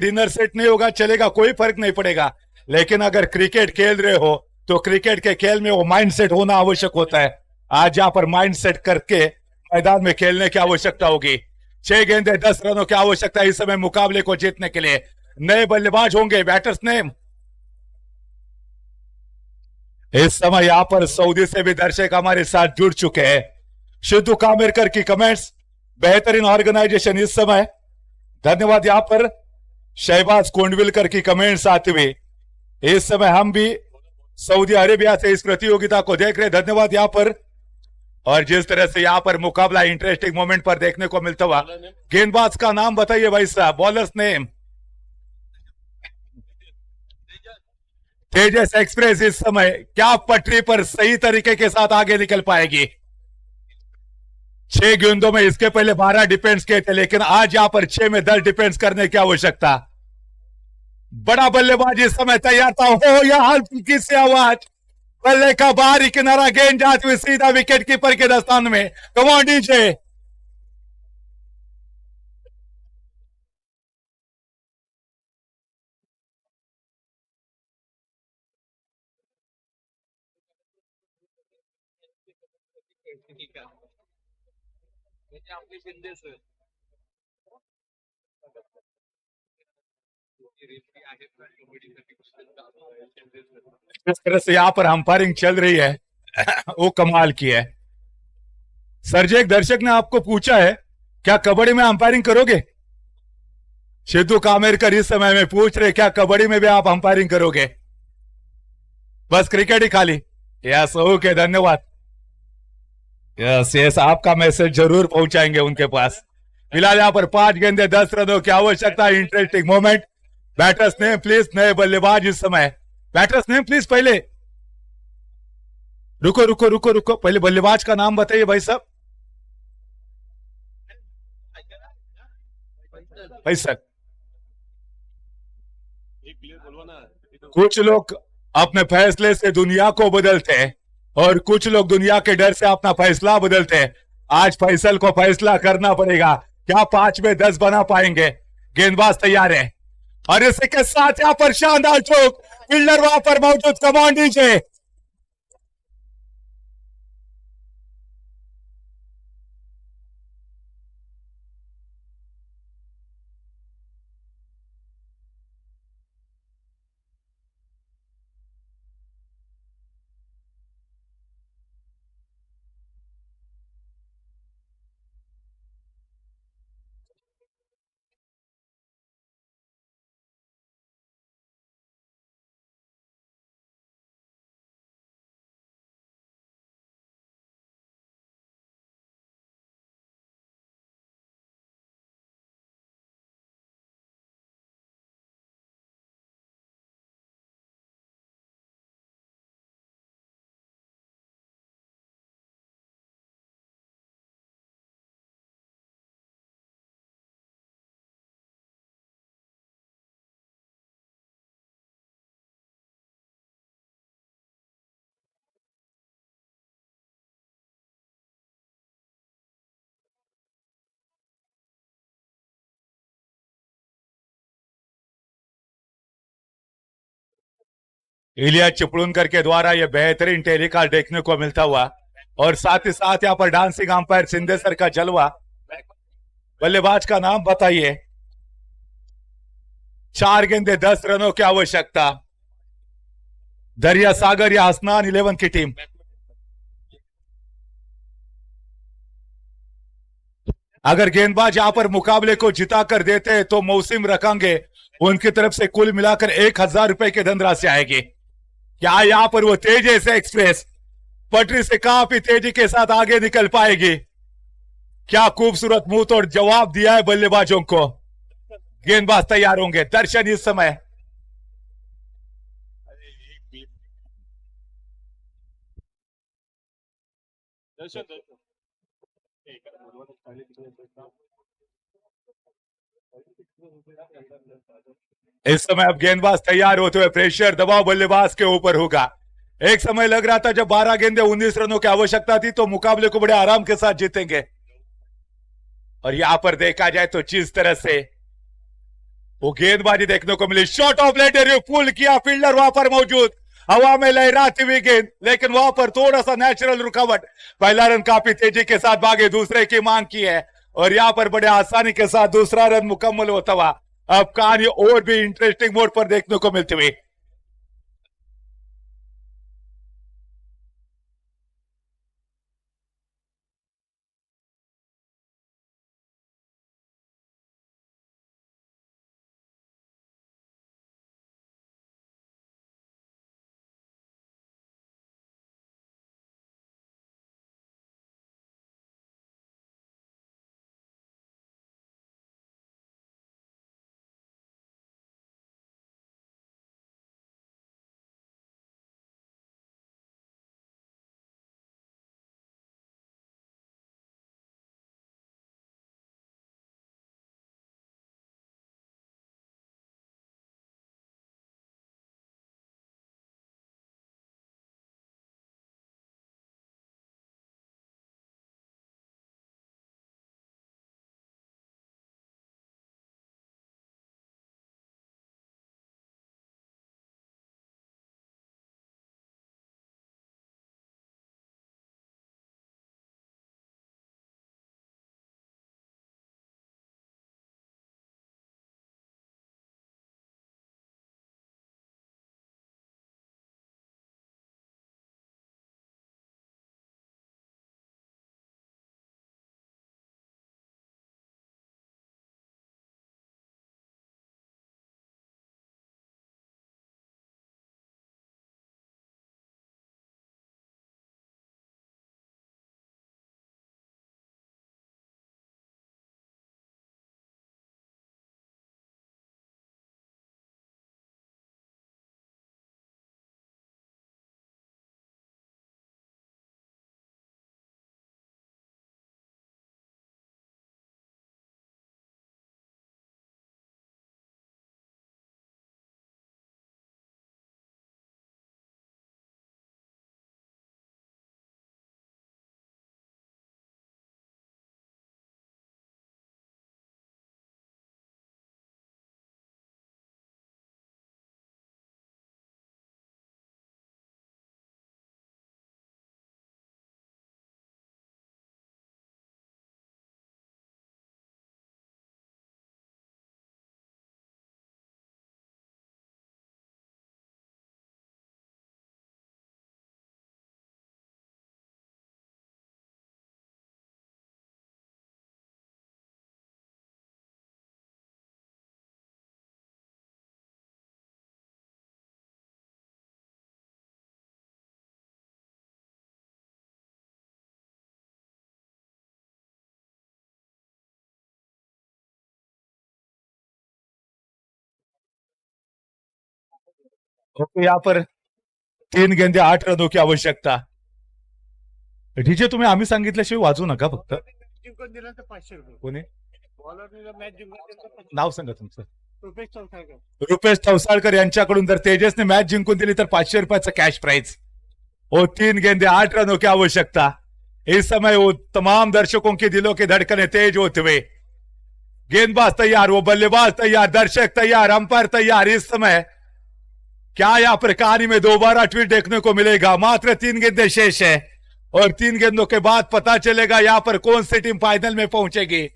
Dinner set नहीं होगा चलेगा, कोई फर्क नहीं पड़ेगा, लेकिन अगर क्रिकेट खेल रहे हो तो क्रिकेट के खेल में वो माइंड सेट होना आवश्यक होता है। आज यहाँ पर माइंड सेट करके मैदान में खेलने की आवश्यकता होगी। 6 गेंदे 10 रनों की आवश्यकता है इस समय मुकाबले को जीतने के लिए। नए बल्लेबाज होंगे बैटर्स ने। इस समय यहाँ पर सऊदी से भी दर्शक हमारे साथ जुड़ चुके हैं। सिद्धू कामेरकर की कमेंट्स, बेहतरीन ऑर्गेनाइजेशन इस समय, धन्यवाद। यहाँ पर शहबाज कोंडविलकर की कमेंट्स आते हुए इस समय हम भी सऊदी अरेबिया से इस प्रतियोगिता को देख रहे, धन्यवाद यहाँ पर। और जिस तरह से यहाँ पर मुकाबला इंटरेस्टिंग मोमेंट पर देखने को मिलता हुआ। गेंदबाज का नाम बताइए भाई साहब, बॉलर्स नेम। तेजस एक्सप्रेस इस समय क्या पटरी पर सही तरीके के साथ आगे निकल पाएगी? 6 गेंदों में इसके पहले 12 डिफेंस किए थे, लेकिन आज यहां पर 6 में 10 डिफेंस करने की आवश्यकता। बड़ा बल्लेबाज इस समय तैयार था, हो या हल्की सी आवाज, बल्ले का बाहरी किनारा, गेंद जाती हुई सीधा विकेट कीपर के दस्तान में। Come on DJ. जिस तरह से यहाँ पर अंपायरिंग चल रही है वो कमाल की है। सर जी, एक दर्शक ने आपको पूछा है क्या कबड्डी में अंपायरिंग करोगे? सिद्धू कामेरकर इस समय में पूछ रहे क्या कबड्डी में भी आप अंपायरिंग करोगे? बस क्रिकेट ही खाली? यस, ओके, धन्यवाद। यस यस, आपका मैसेज जरूर पहुंचाएंगे उनके पास। फिलहाल यहाँ पर 5 गेंदे 10 रनों की आवश्यकता। Interesting moment. Batters name please. नए बल्लेबाज इस समय। Batters name please. पहले रुको रुको रुको रुको, पहले बल्लेबाज का नाम बताइए भाई साहब। भाई सर, कुछ लोग अपने फैसले से दुनिया को बदलते हैं और कुछ लोग दुनिया के डर से अपना फैसला बदलते हैं। आज फैसल को फैसला करना पड़ेगा, क्या 5 में 10 बना पाएंगे? गेंदबाज तैयार है और इसी के साथ यहाँ पर शानदार चौक, फील्डर वहां पर मौजूद। कमान नीचे। इलिया चिपळूणकर के द्वारा यह बेहतरीन टेलीकास्ट देखने को मिलता हुआ और साथ ही साथ यहाँ पर डांसिंग अंपायर सिंधे सर का जलवा। बल्लेबाज का नाम बताइए। 4 गेंदे 10 रनों की आवश्यकता। दरिया सागर या हसनान 11 की टीम। अगर गेंदबाज यहां पर मुकाबले को जिता कर देते हैं तो मौसम रखेंगे उनकी तरफ से कुल मिलाकर 1000 रुपए की धनराशि आएगी। क्या यहां पर वो तेजस एक्सप्रेस पटरी से काफी तेजी के साथ आगे निकल पाएगी? क्या खूबसूरत मुंह तोड़ जवाब दिया है बल्लेबाजों को। गेंदबाज तैयार होंगे। दर्शन इस समय इस समय अब गेंदबाज तैयार होते हुए प्रेशर दबाव बल्लेबाज के ऊपर होगा। एक समय लग रहा था जब 12 गेंदे 19 रनों की आवश्यकता थी तो मुकाबले को बड़े आराम के साथ जीतेंगे, और यहां पर देखा जाए तो जिस तरह से वो गेंदबाजी देखने को मिली, शॉट ऑफ लेट पुल किया, फील्डर वहां पर मौजूद, हवा में लहराती हुई गेंद, लेकिन वहां पर थोड़ा सा नेचुरल रुकावट। पहला रन काफी तेजी के साथ भागे, दूसरे की मांग की है और यहां पर बड़े आसानी के साथ दूसरा रन मुकम्मल होता हुआ अब कहानी और भी इंटरेस्टिंग मोड पर देखने को मिलती हुई। ओके, यहाँ पर 3 गेंदे 8 रनों की आवश्यकता। डीजे तुम्ही आम्ही सांगितल्याशिवाय वाजू नका फक्त। जिंकून दिलं तर 500 रुपये. कोणी बॉलरने मॅच जिंकून दिलं तर 500. नाव सांगा तुमचं? रुपेश चौसाळकर. रुपेश चौसाळकर यांच्याकडून जर तेजसने मैच जिंकून दिली तर 500 रुपयाचं कैश प्राइज और 3 गेंदे 8 रनों की आवश्यकता। इस समय वो तमाम दर्शकों की दिलों की धड़कनें तेज होते हुए, गेंदबाज तैयार, वो बल्लेबाज तैयार, दर्शक तैयार, अंपायर तैयार। इस समय क्या यहाँ पर कहानी में दोबारा ट्वीट देखने को मिलेगा? मात्र 3 गेंदे शेष है और 3 गेंदों के बाद पता चलेगा यहाँ पर कौन सी टीम फाइनल में पहुंचेगी,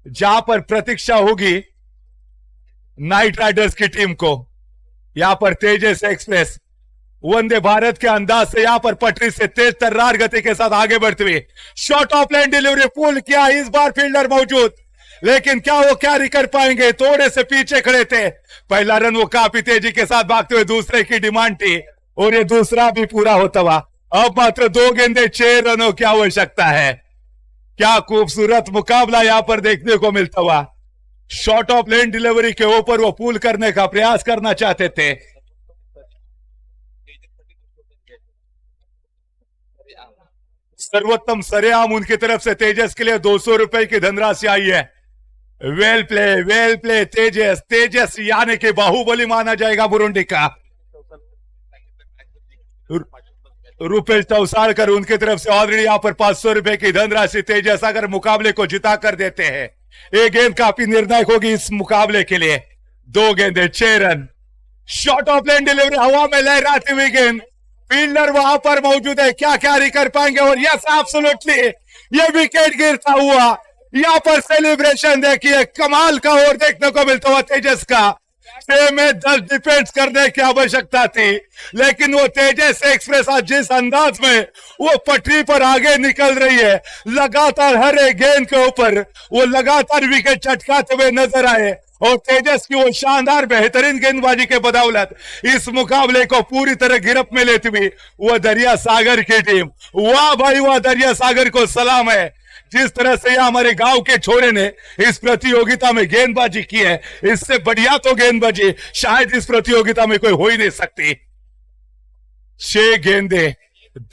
जहां पर प्रतीक्षा होगी नाइट राइडर्स की टीम को। यहां पर तेजस एक्सप्रेस वंदे भारत के अंदाज से यहां पर पटरी से तेज तर्रार गति के साथ आगे बढ़ती हुई, शॉट ऑफ लाइन डिलीवरी पुल किया, इस बार फील्डर मौजूद, लेकिन क्या वो कैरी कर पाएंगे? थोड़े से पीछे खड़े थे। पहला रन वो काफी तेजी के साथ भागते हुए दूसरे की डिमांड थी और ये दूसरा भी पूरा होता हुआ। अब मात्र 2 गेंदे 6 रनों की आवश्यकता है। क्या खूबसूरत मुकाबला यहां पर देखने को मिलता हुआ। शॉट ऑफ लेन डिलीवरी के ऊपर वो पुल करने का प्रयास करना चाहते थे। सर्वोत्तम सरेआम उनकी तरफ से तेजस के लिए 200 रुपए की धनराशि आई है। वेल प्ले तेजस। तेजस यानी कि बाहुबली माना जाएगा बुरुंडी का। रुपेश चौसाळकर उनकी तरफ से ऑलरेडी यहाँ पर 500 रुपए की धनराशि। तेजस अगर मुकाबले को जिता कर देते हैं, ये गेंद काफी निर्णायक होगी इस मुकाबले के लिए। 2 गेंदे 6 run. Short of lane delivery, हवा में लहराती हुई गेंद, फील्डर वहां पर मौजूद है, क्या कैरी कर पाएंगे? और यस एब्सोल्युटली, ये विकेट गिरता हुआ, यहां पर सेलिब्रेशन देखिए, कमाल का और देखने को मिलता हुआ तेजस का। 6 में 10 डिफेंस करने की आवश्यकता थी, लेकिन वो तेजस एक्सप्रेस आज जिस अंदाज में वो पटरी पर आगे निकल रही है, लगातार हर एक गेंद के ऊपर वो लगातार विकेट चटकाते हुए नजर आए। और तेजस की वो शानदार बेहतरीन गेंदबाजी के बदौलत इस मुकाबले को पूरी तरह गिरफ्त में लेती हुई वो दरिया सागर की टीम, वाह भाई वाह, दरिया सागर को सलाम है। जिस तरह से हमारे गांव के छोरे ने इस प्रतियोगिता में गेंदबाजी की है, इससे बढ़िया तो गेंदबाजी शायद इस प्रतियोगिता में कोई हो ही नहीं सकती। 6 गेंदे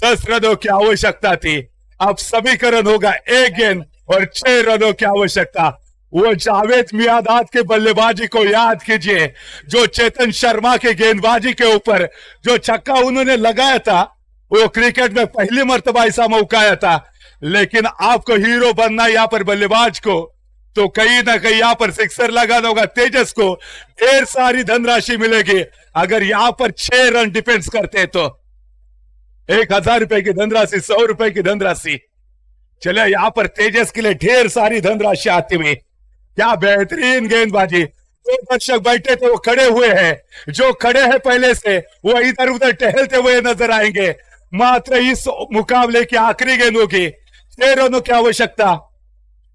10 रनों की आवश्यकता थी, अब समीकरण होगा 1 गेंद और 6 रनों की आवश्यकता। वो जावेद मियादाद के बल्लेबाजी को याद कीजिए, जो चेतन शर्मा के गेंदबाजी के ऊपर जो छक्का उन्होंने लगाया था, वो क्रिकेट में पहली मर्तबा ऐसा मौका आया था। लेकिन आपको हीरो बनना यहाँ पर बल्लेबाज को, तो कहीं ना कहीं यहाँ पर सिक्सर लगाना होगा। तेजस को ढेर सारी धनराशि मिलेगी अगर यहाँ पर 6 रन डिफेंस करते तो। 1000 रुपए की धनराशि, 100 रुपए की धनराशि, चले यहाँ पर तेजस के लिए ढेर सारी धनराशि आती हुई। क्या बेहतरीन गेंदबाजी, 2 दर्शक बैठे थे वो खड़े हुए हैं, जो खड़े हैं पहले से वो इधर उधर टहलते हुए नजर आएंगे। मात्र इस मुकाबले की आखिरी गेंद होगी, 6 रनों की आवश्यकता।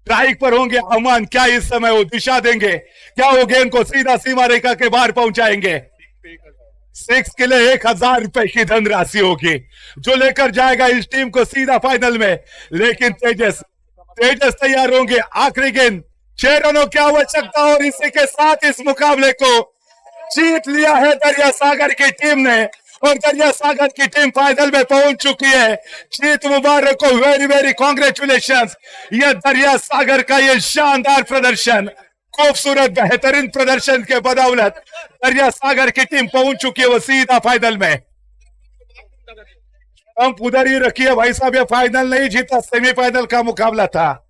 स्ट्राइक पर होंगे अमन, क्या इस समय वो दिशा देंगे? क्या वो गेंद को सीधा सीमा रेखा के बाहर पहुंचाएंगे? 6 के लिए 1000 रुपए की धनराशि होगी, जो लेकर जाएगा इस टीम को सीधा फाइनल में। लेकिन तेजस तैयार होंगे, आखिरी गेंद, 6 रनों की आवश्यकता, और इसी के साथ इस मुकाबले को जीत लिया है दरिया सागर की टीम ने, और दरिया सागर की टीम फाइनल में पहुंच चुकी है। जीत मुबारक को वेरी वेरी कॉन्ग्रेचुलेशंस। ये दरिया सागर का ये शानदार प्रदर्शन, खूबसूरत बेहतरीन प्रदर्शन के बदौलत दरिया सागर की टीम पहुंच चुकी है वो सीधा फाइनल में। हम उधर ही रखिए भाई साहब, ये फाइनल नहीं जीता, सेमीफाइनल का मुकाबला था।